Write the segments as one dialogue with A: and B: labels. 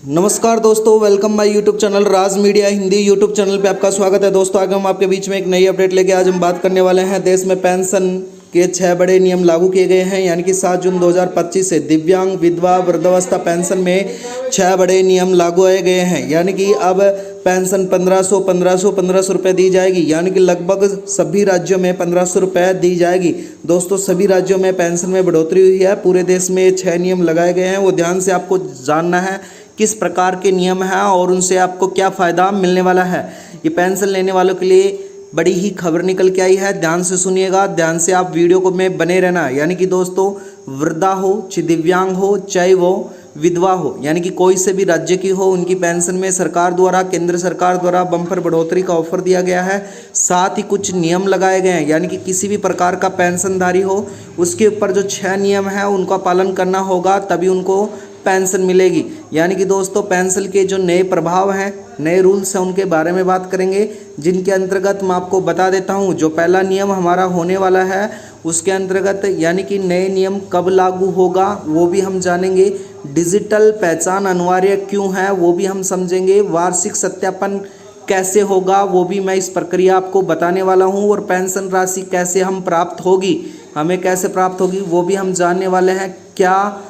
A: नमस्कार दोस्तों, welcome my YouTube channel Raj media Hindi YouTube channel पे आपका स्वागत है। दोस्तों आगे हम आपके बीच में एक नई अपडेट लेके आज हम बात करने वाले हैं। देश में पेंशन के 6 बड़े नियम लागू किए गए हैं, यानी कि 7 जून 2025 से दिव्यांग, विधवा, वृद्धावस्था पेंशन में 6 बड़े नियम लागू किए गए हैं। यानी कि अब पेंशन 1500 रुपये दी जाएगी, यानी कि लगभग सभी राज्यों में 1500 रुपये दी जाएगी। दोस्तों सभी राज्यों में पेंशन में बढ़ोतरी हुई है। पूरे देश में 6 नियम लगाए गए हैं, वो ध्यान से आपको जानना है किस प्रकार के नियम हैं और उनसे आपको क्या फ़ायदा मिलने वाला है। ये पेंशन लेने वालों के लिए बड़ी ही खबर निकल के आई है, ध्यान से सुनिएगा, ध्यान से आप वीडियो को में बने रहना। यानी कि दोस्तों वृद्धा हो, चाहे दिव्यांग हो, चाहे वो विधवा हो, यानी कि कोई से भी राज्य की हो, उनकी पेंशन में सरकार द्वारा, केंद्र सरकार द्वारा बम्पर बढ़ोतरी का ऑफर दिया गया है। साथ ही कुछ नियम लगाए गए हैं, यानी कि किसी भी प्रकार का पेंशनधारी हो उसके ऊपर जो 6 नियम हैं उनका पालन करना होगा, तभी उनको पेंशन मिलेगी। यानी कि दोस्तों पेंशन के जो नए प्रभाव हैं, नए रूल्स हैं, उनके बारे में बात करेंगे, जिनके अंतर्गत मैं आपको बता देता हूं। जो पहला नियम हमारा होने वाला है उसके अंतर्गत यानी कि नए नियम कब लागू होगा वो भी हम जानेंगे। डिजिटल पहचान अनिवार्य क्यों है वो भी हम समझेंगे। वार्षिक सत्यापन कैसे होगा वो भी मैं इस प्रक्रिया आपको बताने वाला हूँ। और पेंशन राशि कैसे हम प्राप्त होगी, हमें कैसे प्राप्त होगी वो भी हम जानने वाले हैं। क्या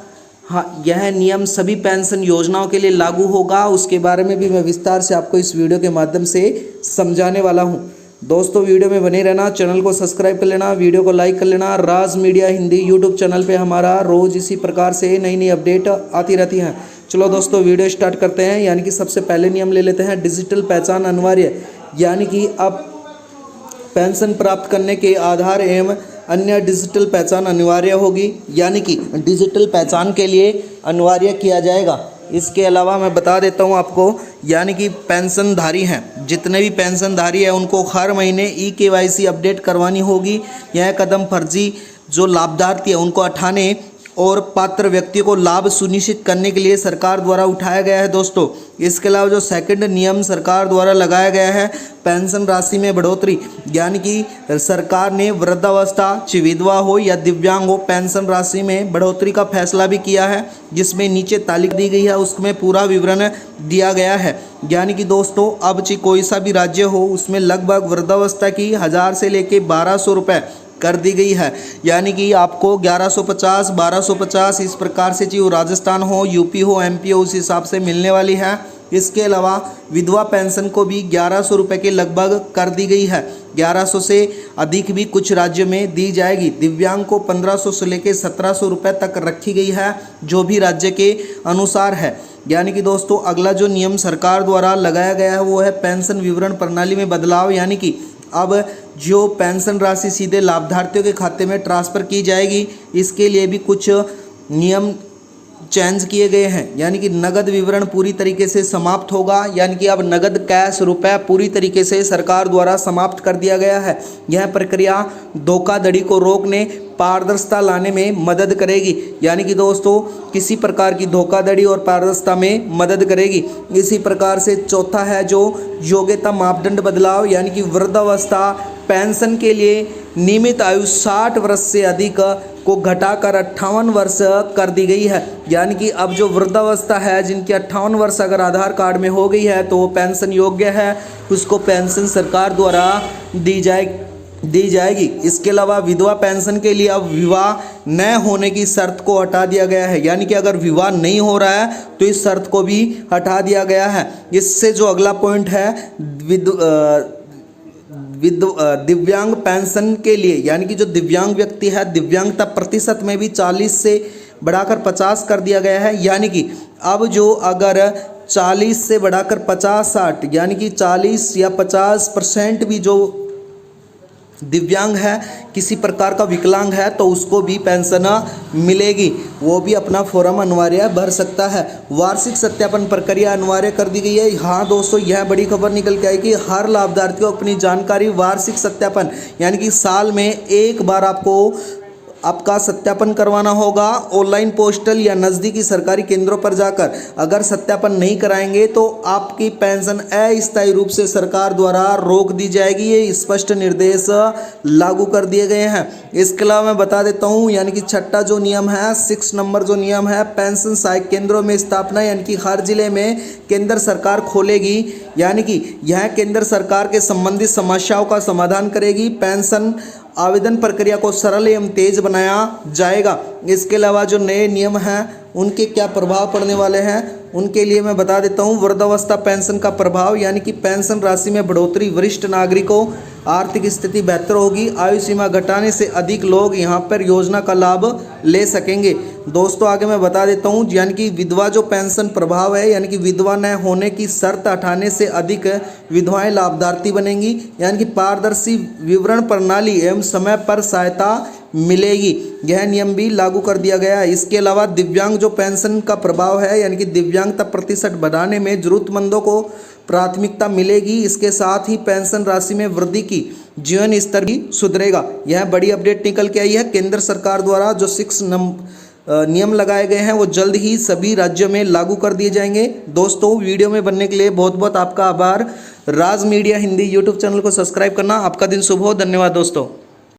A: यह नियम सभी पेंशन योजनाओं के लिए लागू होगा, उसके बारे में भी मैं विस्तार से आपको इस वीडियो के माध्यम से समझाने वाला हूं। दोस्तों वीडियो में बने रहना, चैनल को सब्सक्राइब कर लेना, वीडियो को लाइक कर लेना। राज मीडिया हिंदी यूट्यूब चैनल पे हमारा रोज़ इसी प्रकार से नई नई अपडेट आती रहती हैं। चलो दोस्तों वीडियो स्टार्ट करते हैं। यानी कि सबसे पहले नियम ले लेते हैं, डिजिटल पहचान अनिवार्य। यानी कि अब पेंशन प्राप्त करने के आधार एवं अन्य डिजिटल पहचान अनिवार्य होगी, यानी कि डिजिटल पहचान के लिए अनिवार्य किया जाएगा। इसके अलावा मैं बता देता हूं आपको, यानी कि पेंशनधारी हैं, जितने भी पेंशनधारी हैं उनको हर महीने KYC अपडेट करवानी होगी। यह कदम फर्जी जो लाभार्थी है उनको हटाने और पात्र व्यक्ति को लाभ सुनिश्चित करने के लिए सरकार द्वारा उठाया गया है। दोस्तों इसके अलावा जो सेकंड नियम सरकार द्वारा लगाया गया है, पेंशन राशि में बढ़ोतरी। यानी कि सरकार ने वृद्धावस्था, चाहे विधवा हो या दिव्यांग हो, पेंशन राशि में बढ़ोतरी का फैसला भी किया है, जिसमें नीचे तालिका दी गई है, उसमें पूरा विवरण दिया गया है। यानी कि दोस्तों अब चाहे कोई सा भी राज्य हो उसमें लगभग वृद्धावस्था की 1000 से लेके 1200 रुपये कर दी गई है। यानी कि आपको 1150, 1250 इस प्रकार से, चाहे राजस्थान हो, यूपी हो, MP हो, उस हिसाब से मिलने वाली है। इसके अलावा विधवा पेंशन को भी 1100 रुपये के लगभग कर दी गई है। 1100 से अधिक भी कुछ राज्यों में दी जाएगी। दिव्यांग को 1500 से लेकर 1700 रुपये तक रखी गई है, जो भी राज्य के अनुसार है। यानी कि दोस्तों अगला जो नियम सरकार द्वारा लगाया गया है वो है पेंशन विवरण प्रणाली में बदलाव। यानी कि अब जो पेंशन राशि सीधे लाभार्थियों के खाते में ट्रांसफ़र की जाएगी, इसके लिए भी कुछ नियम चेंज किए गए हैं। यानी कि नगद विवरण पूरी तरीके से समाप्त होगा, यानी कि अब नगद कैश रुपए पूरी तरीके से सरकार द्वारा समाप्त कर दिया गया है। यह प्रक्रिया धोखाधड़ी को रोकने, पारदर्शिता लाने में मदद करेगी। यानी कि दोस्तों किसी प्रकार की धोखाधड़ी और पारदर्शिता में मदद करेगी। इसी प्रकार से चौथा है जो योग्यता मापदंड बदलाव। यानी कि वृद्धावस्था पेंशन के लिए नियमित आयु 60 वर्ष से अधिक को घटाकर 58 वर्ष कर दी गई है। यानी कि अब जो वृद्धावस्था है, जिनकी 58 वर्ष अगर आधार कार्ड में हो गई है तो वो पेंशन योग्य है, उसको पेंशन सरकार द्वारा दी जाएगी। इसके अलावा विधवा पेंशन के लिए अब विवाह न होने की शर्त को हटा दिया गया है। यानी कि अगर विवाह नहीं हो रहा है तो इस शर्त को भी हटा दिया गया है। इससे जो अगला पॉइंट है दिव्यांग पेंशन के लिए, यानी कि जो दिव्यांग व्यक्ति है, दिव्यांगता प्रतिशत में भी 40 से बढ़ाकर 50 कर दिया गया है। यानी कि अब जो अगर 40 से बढ़ाकर 50-60, यानी कि 40 या 50% भी जो दिव्यांग है, किसी प्रकार का विकलांग है, तो उसको भी पेंशन मिलेगी। वो भी अपना फॉर्म अनिवार्य भर सकता है। वार्षिक सत्यापन प्रक्रिया अनिवार्य कर दी गई है। हाँ दोस्तों यह बड़ी खबर निकल के आई कि हर लाभार्थी को अपनी जानकारी वार्षिक सत्यापन, यानी कि साल में एक बार आपको आपका सत्यापन करवाना होगा ऑनलाइन, पोस्टल या नज़दीकी सरकारी केंद्रों पर जाकर। अगर सत्यापन नहीं कराएंगे तो आपकी पेंशन अस्थायी रूप से सरकार द्वारा रोक दी जाएगी। ये स्पष्ट निर्देश लागू कर दिए गए हैं। इसके अलावा मैं बता देता हूँ, यानी कि छठा जो नियम है, 6 नंबर जो नियम है, पेंशन सहायक केंद्रों में स्थापना, यानी कि हर जिले में केंद्र सरकार खोलेगी, यानी कि यह केंद्र सरकार के संबंधित समस्याओं का समाधान करेगी। पेंशन आवेदन प्रक्रिया को सरल एवं तेज बनाया जाएगा। इसके अलावा जो नए नियम हैं उनके क्या प्रभाव पड़ने वाले हैं उनके लिए मैं बता देता हूँ। वृद्धावस्था पेंशन का प्रभाव, यानी कि पेंशन राशि में बढ़ोतरी, वरिष्ठ नागरिकों आर्थिक स्थिति बेहतर होगी। आयु सीमा घटाने से अधिक लोग यहाँ पर योजना का लाभ ले सकेंगे। दोस्तों आगे मैं बता देता हूँ, यानी कि विधवा जो पेंशन प्रभाव है, यानी कि विधवा न होने की शर्त हटाने से अधिक विधवाएं लाभार्थी बनेंगी, यानी कि पारदर्शी विवरण प्रणाली एवं समय पर सहायता मिलेगी। यह नियम भी लागू कर दिया गया है। इसके अलावा दिव्यांग जो पेंशन का प्रभाव है, यानी कि दिव्यांगता प्रतिशत बढ़ाने में जरूरतमंदों को प्राथमिकता मिलेगी। इसके साथ ही पेंशन राशि में वृद्धि की जीवन स्तर भी सुधरेगा। यह बड़ी अपडेट निकल के आई है। केंद्र सरकार द्वारा जो 6 नियम लगाए गए हैं वो जल्द ही सभी राज्यों में लागू कर दिए जाएंगे। दोस्तों वीडियो में बनने के लिए बहुत बहुत आपका आभार। राज मीडिया हिंदी यूट्यूब चैनल को सब्सक्राइब करना। आपका दिन शुभ हो। धन्यवाद दोस्तों।